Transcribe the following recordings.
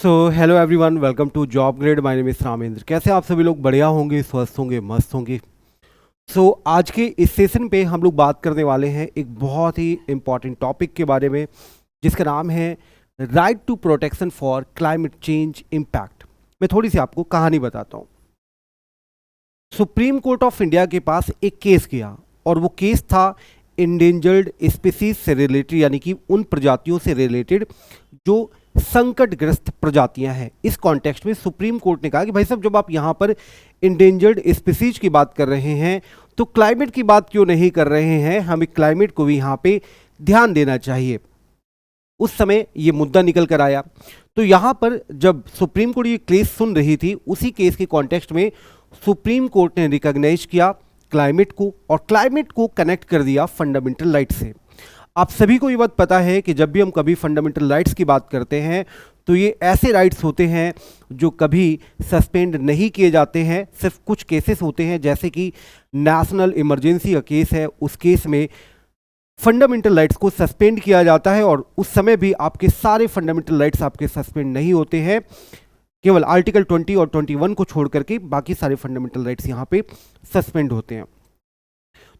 So hello everyone, welcome to job grade. My name is Ramendra. कैसे आप सभी लोग? बढ़िया होंगे, स्वस्थ होंगे, मस्त होंगे। आज के इस सेशन पे हम लोग बात करने वाले हैं एक बहुत ही इम्पॉर्टेंट टॉपिक के बारे में, जिसका नाम है right to protection for climate change impact. मैं थोड़ी सी आपको कहानी बताता हूँ। सुप्रीम कोर्ट ऑफ इंडिया के पास एक केस गया और वो केस था इंडेंजर्ड स्पीसीज से रिलेटेड, यानी कि उन प्रजातियों से रिलेटेड जो संकटग्रस्त प्रजातियां हैं। इस कॉन्टेक्स्ट में सुप्रीम कोर्ट ने कहा कि भाई साहब, जब आप यहाँ पर इंडेंजर्ड स्पीसीज की बात कर रहे हैं तो क्लाइमेट की बात क्यों नहीं कर रहे हैं? हमें क्लाइमेट को भी यहाँ पे ध्यान देना चाहिए। उस समय ये मुद्दा निकल कर आया। तो यहाँ पर जब सुप्रीम कोर्ट ये केस सुन रही थी, उसी केस के कॉन्टेक्स्ट में सुप्रीम कोर्ट ने रिकॉग्नाइज किया क्लाइमेट को और क्लाइमेट को कनेक्ट कर दिया फंडामेंटल राइट से। आप सभी को ये बात पता है कि जब भी हम कभी फंडामेंटल राइट्स की बात करते हैं तो ये ऐसे राइट्स होते हैं जो कभी सस्पेंड नहीं किए जाते हैं। सिर्फ कुछ केसेस होते हैं, जैसे कि नेशनल इमरजेंसी का केस है, उस केस में फंडामेंटल राइट्स को सस्पेंड किया जाता है और उस समय भी आपके सारे फंडामेंटल राइट्स आपके सस्पेंड नहीं होते हैं। केवल आर्टिकल 20 और 21 को छोड़ करके बाकी सारे फंडामेंटल राइट्स यहाँ पे सस्पेंड होते हैं।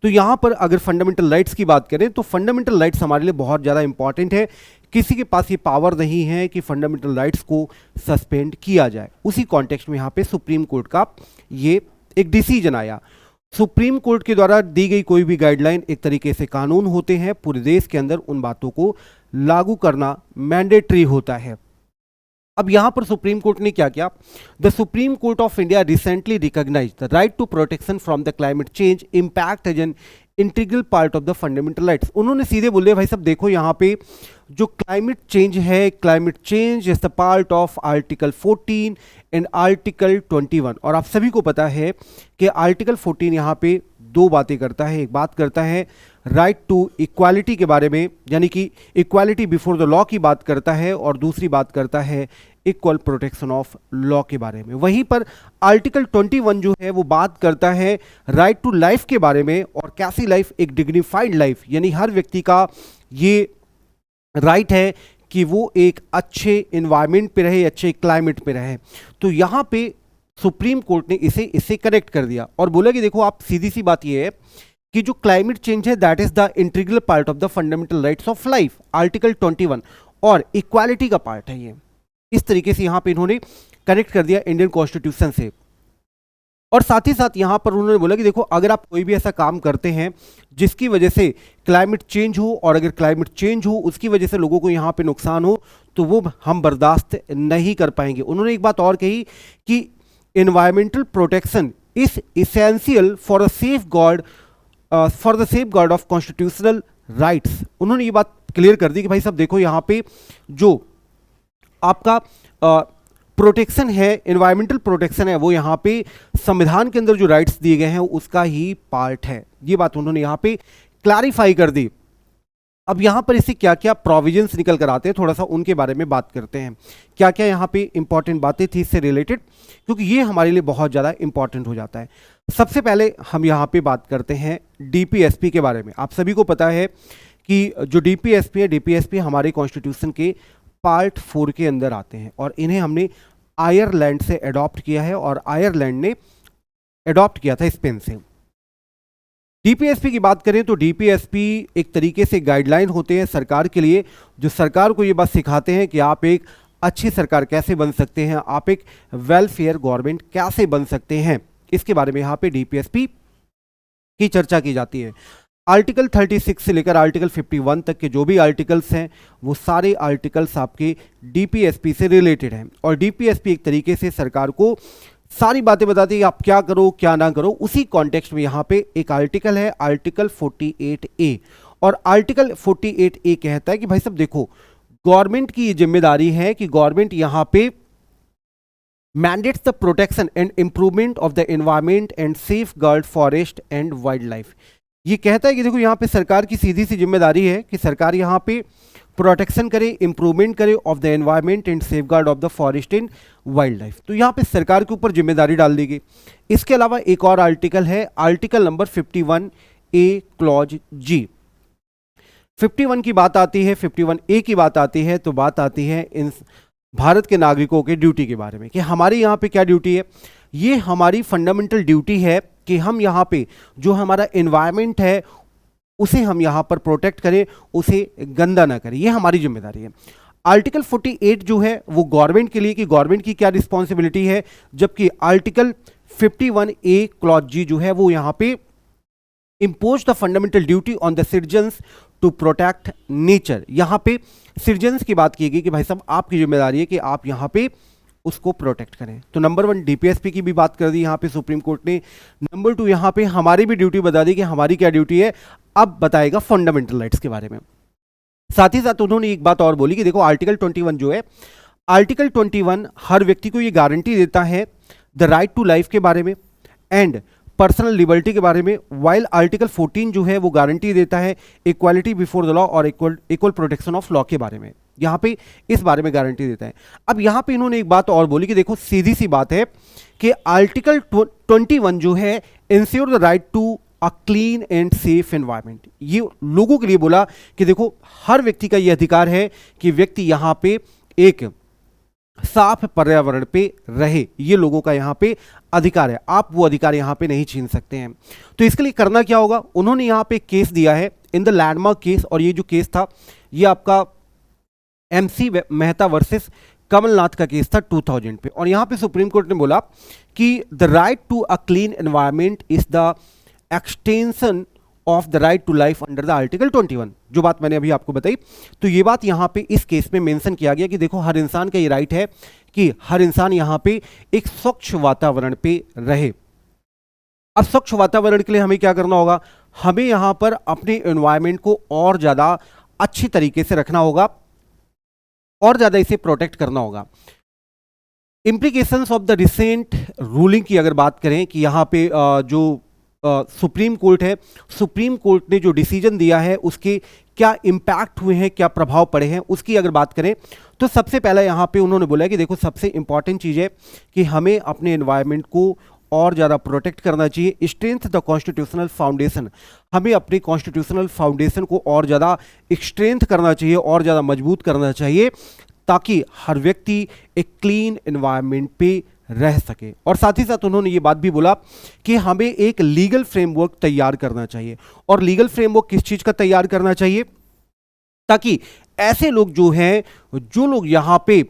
तो यहाँ पर अगर फंडामेंटल राइट्स की बात करें तो फंडामेंटल राइट्स हमारे लिए बहुत ज़्यादा इंपॉर्टेंट है। किसी के पास ये पावर नहीं है कि फंडामेंटल राइट्स को सस्पेंड किया जाए। उसी कॉन्टेक्स्ट में यहाँ पे सुप्रीम कोर्ट का ये एक डिसीजन आया। सुप्रीम कोर्ट के द्वारा दी गई कोई भी गाइडलाइन एक तरीके से कानून होते हैं। पूरे देश के अंदर उन बातों को लागू करना मैंडेटरी होता है। अब यहां पर सुप्रीम कोर्ट ने क्या किया? The supreme court of India recently recognize the right to protection from the climate change impact as an integral part of the fundamental rights. उन्होंने सीधे बोले, भाई साहब देखो, यहाँ पे जो क्लाइमेट चेंज है, climate change is the part of article 14 and article 21। और आप सभी को पता है कि आर्टिकल 14 यहाँ पे दो बातें करता है। एक बात करता है राइट टू इक्वालिटी के बारे में, यानी कि इक्वालिटी बिफोर द लॉ की बात करता है, और दूसरी बात करता है इक्वल प्रोटेक्शन ऑफ लॉ के बारे में। वहीं पर आर्टिकल 21 जो है वो बात करता है राइट टू लाइफ के बारे में, और कैसी लाइफ? एक डिग्निफाइड लाइफ, यानी हर व्यक्ति का ये राइट है कि वो एक अच्छे इन्वायरमेंट पे रहे, अच्छे क्लाइमेट पे रहे। तो यहाँ पे सुप्रीम कोर्ट ने इसे कनेक्ट कर दिया और बोला कि देखो, आप सीधी सी बात ये है कि जो क्लाइमेट चेंज है that is the integral part of the fundamental rights of life, article 21, और इक्वालिटी का पार्ट है ये। इस तरीके से यहां पे इन्होंने कनेक्ट कर दिया इंडियन कॉन्स्टिट्यूशन से। और साथ ही साथ यहां पर उन्होंने बोला कि देखो, अगर आप कोई भी ऐसा काम करते हैं जिसकी वजह से क्लाइमेट चेंज हो, और अगर क्लाइमेट चेंज हो उसकी वजह से लोगों को यहां पे नुकसान हो, तो वो हम बर्दाश्त नहीं कर पाएंगे। उन्होंने एक बात और कही कि environmental protection is essential for a safeguard of constitutional rights। उन्होंने ये बात क्लियर कर दी कि भाई साहब देखो, यहाँ पे जो आपका प्रोटेक्शन है, एनवायरमेंटल प्रोटेक्शन है, वो यहाँ पे संविधान के अंदर जो राइट्स दिए गए हैं उसका ही पार्ट है। ये बात उन्होंने यहाँ पे क्लैरिफाई कर दी। अब यहाँ पर इससे क्या क्या प्रोविजंस निकल कर आते हैं, थोड़ा सा उनके बारे में बात करते हैं। क्या क्या यहाँ पे इंपॉर्टेंट बातें थी इससे रिलेटेड, क्योंकि ये हमारे लिए बहुत ज़्यादा इंपॉर्टेंट हो जाता है। सबसे पहले हम यहाँ पे बात करते हैं डीपीएसपी के बारे में। आप सभी को पता है कि जो डीपीएसपी है, डीपीएसपी हमारे कॉन्स्टिट्यूशन के पार्ट 4 के अंदर आते हैं, और इन्हें हमने आयरलैंड से अडॉप्ट किया है, और आयरलैंड ने अडॉप्ट किया था स्पेन से। डीपीएसपी की बात करें तो डीपीएसपी एक तरीके से गाइडलाइन होते हैं सरकार के लिए, जो सरकार को ये बात सिखाते हैं कि आप एक अच्छी सरकार कैसे बन सकते हैं, आप एक वेलफेयर गवर्नमेंट कैसे बन सकते हैं। इसके बारे में यहाँ पे डीपीएसपी की चर्चा की जाती है। आर्टिकल 36 से लेकर आर्टिकल 51 तक के जो भी आर्टिकल्स हैं, वो सारे आर्टिकल्स आपके डीपीएसपी से रिलेटेड हैं, और डीपीएसपी एक तरीके से सरकार को सारी बातें बताती है कि आप क्या करो क्या ना करो। उसी कॉन्टेक्स्ट में यहाँ पे एक आर्टिकल है, आर्टिकल 48A, और आर्टिकल 48A कहता है कि भाई साहब देखो, गवर्नमेंट की ये जिम्मेदारी है कि गवर्नमेंट यहाँ पे mandates the protection and improvement of the environment and safe guard forest and wild life. ये कहता है कि देखो, यहाँ पे सरकार की सीधी सी जिम्मेदारी है कि सरकार यहाँ पे प्रोटेक्शन करे, इंप्रूवमेंट करे of the environment and safe guard of the forest and wild life. तो यहाँ पे सरकार के ऊपर जिम्मेदारी डाल दी गई। इसके अलावा एक और आर्टिकल है, article number 51A clause G। 51 की बात आती है, 51A की बात आती है, तो बात आती है इन भारत के नागरिकों के ड्यूटी के बारे में कि हमारी यहाँ पे क्या ड्यूटी है। ये हमारी फंडामेंटल ड्यूटी है कि हम यहाँ पे जो हमारा एनवायरनमेंट है उसे हम यहाँ पर प्रोटेक्ट करें, उसे गंदा ना करें, ये हमारी जिम्मेदारी है। आर्टिकल 48 जो है वो गवर्नमेंट के लिए कि गवर्नमेंट की क्या रिस्पॉन्सिबिलिटी है, जबकि आर्टिकल 51A क्लॉज जी जो है वो यहाँ पे impose the fundamental duty on the citizens to protect nature. यहाँ पे सिटीजन्स की बात की गई कि भाई साहब आपकी जिम्मेदारी है कि आप यहाँ पे उसको प्रोटेक्ट करें। तो नंबर 1 डीपीएसपी की भी बात कर दी यहाँ पे सुप्रीम कोर्ट ने। नंबर 2 यहाँ पे हमारी भी ड्यूटी बता दी कि हमारी क्या ड्यूटी है। अब बताएगा फंडामेंटल राइट्स के बारे में। साथ ही साथ उन्होंने एक बात और बोली कि देखो आर्टिकल 21 जो है, आर्टिकल 21 हर व्यक्ति को ये गारंटी देता है द राइट टू लाइफ के बारे में एंड पर्सनल लिबर्टी के बारे में, वाइल आर्टिकल 14 जो है वो गारंटी देता है इक्वालिटी बिफोर द लॉ और इक्वल प्रोटेक्शन ऑफ लॉ के बारे में। यहाँ पे इस बारे में गारंटी देता है। अब यहाँ पे इन्होंने एक बात और बोली कि देखो सीधी सी बात है कि आर्टिकल 21 जो है ensure the right to a clean and safe environment. ये लोगों के लिए बोला कि देखो हर व्यक्ति का ये अधिकार है कि व्यक्ति यहाँ पे एक साफ पर्यावरण पे रहे, ये लोगों का यहाँ पे अधिकार है। आप वो अधिकार यहाँ पे नहीं छीन सकते हैं। तो इसके लिए करना क्या होगा, उन्होंने यहाँ पे केस दिया है इन द लैंडमार्क केस, और ये जो केस था ये आपका MC मेहता वर्सेस कमलनाथ का केस था 2000 पे। और यहाँ पे सुप्रीम कोर्ट ने बोला कि the right to a clean environment is the extension of the right to life under the article 21, जो बात मैंने अभी आपको बताई। तो ये बात यहाँ पे इस केस में मेंशन किया गया कि देखो हर इंसान का ये राइट है कि हर इंसान यहाँ पे एक स्वच्छ वातावरण पे रहे। अब स्वच्छ वातावरण के लिए हमें क्या करना होगा, हमें यहाँ पर अपने एनवायरनमेंट को और ज़्यादा अच्छी तरीके से रखना होगा और ज़्यादा इसे प्रोटेक्ट करना होगा। Implications of the recent ruling की अगर बात करें कि यहाँ पे जो सुप्रीम कोर्ट है, सुप्रीम कोर्ट ने जो डिसीजन दिया है उसके क्या इम्पैक्ट हुए हैं, क्या प्रभाव पड़े हैं, उसकी अगर बात करें तो सबसे पहला यहाँ पे उन्होंने बोला कि देखो सबसे इंपॉर्टेंट चीज़ है कि हमें अपने एनवायरनमेंट को और ज़्यादा प्रोटेक्ट करना चाहिए। स्ट्रेंथ द कॉन्स्टिट्यूशनल फाउंडेशन, हमें अपने कॉन्स्टिट्यूशनल फाउंडेशन को और ज़्यादा स्ट्रेंथ करना चाहिए और ज़्यादा मजबूत करना चाहिए ताकि हर व्यक्ति एक क्लीन एनवायरनमेंट पे रह सके। और साथ ही साथ उन्होंने ये बात भी बोला कि हमें एक लीगल फ्रेमवर्क तैयार करना चाहिए। और लीगल फ्रेमवर्क किस चीज़ का तैयार करना चाहिए, ताकि ऐसे लोग जो हैं, जो लोग यहाँ पे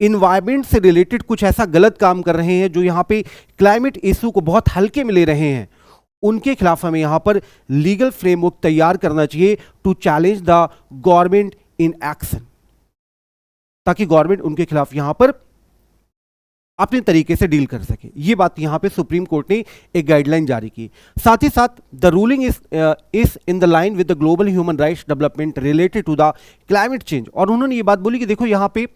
इन्वायरमेंट से रिलेटेड कुछ ऐसा गलत काम कर रहे हैं, जो यहाँ पे क्लाइमेट इशू को बहुत हल्के में ले रहे हैं, उनके खिलाफ हमें यहाँ पर लीगल फ्रेमवर्क तैयार करना चाहिए to challenge the government in action, ताकि गवर्नमेंट उनके खिलाफ यहाँ पर अपने तरीके से डील कर सके। ये बात यहाँ पे सुप्रीम कोर्ट ने एक गाइडलाइन जारी की। साथ ही साथ the ruling is in the line with the global human rights development related to the climate change. और उन्होंने ये बात बोली कि देखो यहाँ पे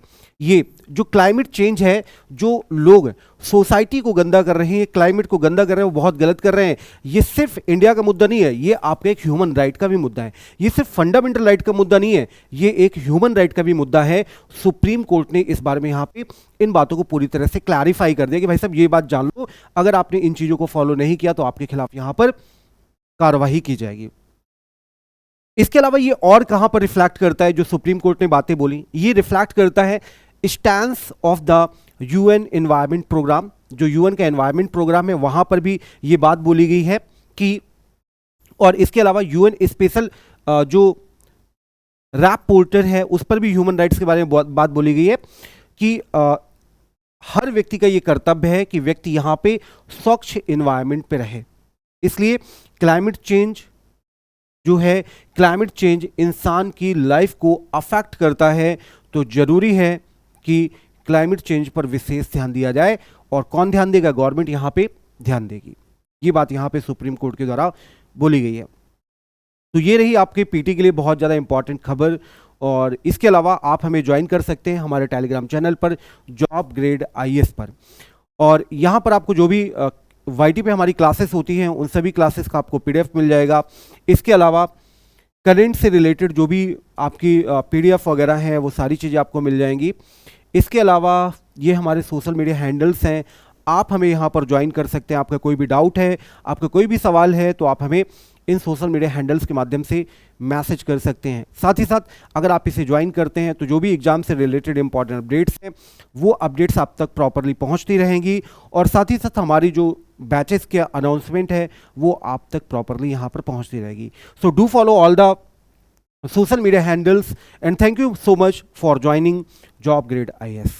ये जो क्लाइमेट चेंज है, जो लोग सोसाइटी को गंदा कर रहे हैं, क्लाइमेट को गंदा कर रहे हैं, वो बहुत गलत कर रहे हैं। ये सिर्फ इंडिया का मुद्दा नहीं है, ये आपका एक ह्यूमन राइट का भी मुद्दा है। ये सिर्फ फंडामेंटल राइट का मुद्दा नहीं है, ये एक ह्यूमन राइट का भी मुद्दा है। सुप्रीम कोर्ट ने इस बारे में यहाँ पे इन बातों को पूरी तरह से क्लैरिफाई कर दिया कि भाई साहब ये बात जान लो, अगर आपने इन चीज़ों को फॉलो नहीं किया तो आपके खिलाफ यहाँ पर कार्रवाई की जाएगी। इसके अलावा ये और कहाँ पर रिफ्लेक्ट करता है, जो सुप्रीम कोर्ट ने बातें बोली, ये रिफ्लेक्ट करता है stance of the UN environment programme. जो यूएन का एनवायरनमेंट प्रोग्राम है वहां पर भी ये बात बोली गई है कि, और इसके अलावा यूएन स्पेशल जो रैप पोर्टर है उस पर भी ह्यूमन राइट्स के बारे में बात बोली गई है कि हर व्यक्ति का ये कर्तव्य है कि व्यक्ति यहाँ पे स्वच्छ एनवायरनमेंट पे रहे। इसलिए क्लाइमेट चेंज जो है, क्लाइमेट चेंज इंसान की लाइफ को अफेक्ट करता है, तो जरूरी है कि क्लाइमेट चेंज पर विशेष ध्यान दिया जाए। और कौन ध्यान देगा, गवर्नमेंट यहाँ पे ध्यान देगी। ये बात यहाँ पे सुप्रीम कोर्ट के द्वारा बोली गई है। तो ये रही आपके पीटी के लिए बहुत ज़्यादा इंपॉर्टेंट खबर। और इसके अलावा आप हमें ज्वाइन कर सकते हैं हमारे टेलीग्राम चैनल पर जॉब ग्रेड IAS पर। और यहाँ पर आपको जो भी YT पे हमारी क्लासेस होती हैं उन सभी क्लासेस का आपको PDF मिल जाएगा। इसके अलावा करंट से रिलेटेड जो भी आपकी PDF वगैरह हैं वो सारी चीज़ें आपको मिल जाएंगी। इसके अलावा ये हमारे सोशल मीडिया हैंडल्स हैं, आप हमें यहाँ पर ज्वाइन कर सकते हैं। आपका कोई भी डाउट है, आपका कोई भी सवाल है तो आप हमें इन सोशल मीडिया हैंडल्स के माध्यम से मैसेज कर सकते हैं। साथ ही साथ अगर आप इसे ज्वाइन करते हैं तो जो भी एग्जाम से रिलेटेड इंपॉर्टेंट अपडेट्स हैं वो अपडेट्स आप तक प्रॉपरली पहुंचती रहेंगी, और साथ ही साथ हमारी जो बैचेस के अनाउंसमेंट है वो आप तक प्रॉपरली यहाँ पर पहुंचती रहेगी। So do follow all the social media handles, and thank you so much for joining Job Grade IAS.